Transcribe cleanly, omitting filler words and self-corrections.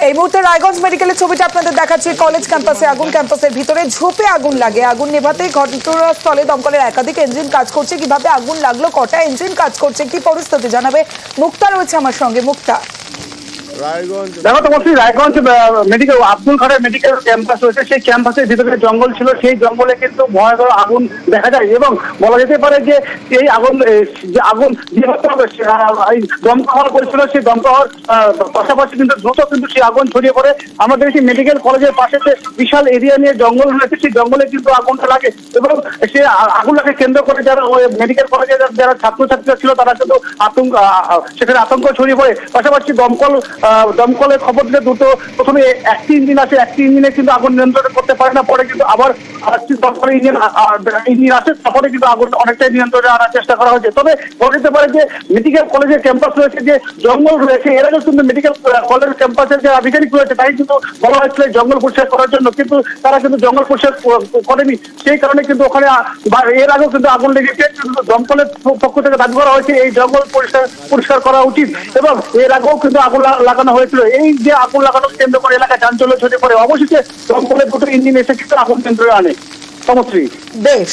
এই মুহূর্তে রায়গঞ্জ মেডিকেলের ছবিটা আপনাদের দেখাচ্ছি। কলেজ ক্যাম্পাসে আগুন, ক্যাম্পাসের ভিতরে ঝোপে আগুন লাগে। আগুন নেভাতে ঘটনাস্থলে দমকলের একাধিক ইঞ্জিন কাজ করছে। কিভাবে আগুন লাগলো, কটা ইঞ্জিন কাজ করছে, কি পরিস্থিতি জানাবে মুক্তা রয়েছে আমার সঙ্গে। মুক্তা, দেখো তো বলছি, রায়গঞ্জ মেডিকেল আব্দুল খানের মেডিকেল ক্যাম্পাস রয়েছে, সেই ক্যাম্পাসের ভিতরে জঙ্গল ছিল। সেই জঙ্গলে কিন্তু ভয়াবহ আগুন দেখা যায় এবং বলা যেতে পারে যে এই আগুন দমকা হওয়ার করেছিল, সেই দমকা হওয়ার পাশাপাশি কিন্তু দ্রুত কিন্তু সেই আগুন ছড়িয়ে পড়ে। আমাদের সেই মেডিকেল কলেজের পাশে যে বিশাল এরিয়া নিয়ে জঙ্গল রয়েছে, সেই জঙ্গলে কিন্তু আগুনটা লাগে এবং সেই আগুনটাকে কেন্দ্র করে যারা মেডিকেল কলেজের যারা ছাত্রছাত্রীরা ছিল তারা কিন্তু সেখানে আতঙ্ক ছড়িয়ে পড়ে। পাশাপাশি দমকলের খবর দিলে দ্রুত প্রথমে একটি ইঞ্জিন আসে, একটি ইঞ্জিনে কিন্তু আগুন নিয়ন্ত্রণ করতে পারে না। পরে কিন্তু আবার দমকলের ইঞ্জিন আসে, তারপরে কিন্তু আগুন অনেকটাই নিয়ন্ত্রণে আনার চেষ্টা করা হয়েছে। তবে বলা যেতে পারে যে মেডিকেল কলেজের ক্যাম্পাস রয়েছে, যে জঙ্গল রয়েছে, এর আগে কিন্তু মেডিকেল কলেজ ক্যাম্পাসের যে আধিকারিক রয়েছে তাই কিন্তু বলা হয়েছিল জঙ্গল পরিষ্কার করার জন্য, কিন্তু তারা কিন্তু জঙ্গল পরিষ্কার করেনি। সেই কারণে কিন্তু ওখানে এর আগেও কিন্তু আগুন লেগেছে। দমকলের পক্ষ থেকে দাবি করা হয়েছে এই জঙ্গল পরিষ্কার করা উচিত এবং এর আগেও কিন্তু আগুন লাগানো হয়েছিল। এই যে আগুন লাগানো কেন্দ্র করে এলাকায় চাঞ্চল্য ছড়িয়ে পড়ে। অবশেষে দমকলের দুটো ইঞ্জিন এসে কিন্তু আগুন কেন্দ্রে আনে। সমশ্রী, বেশ।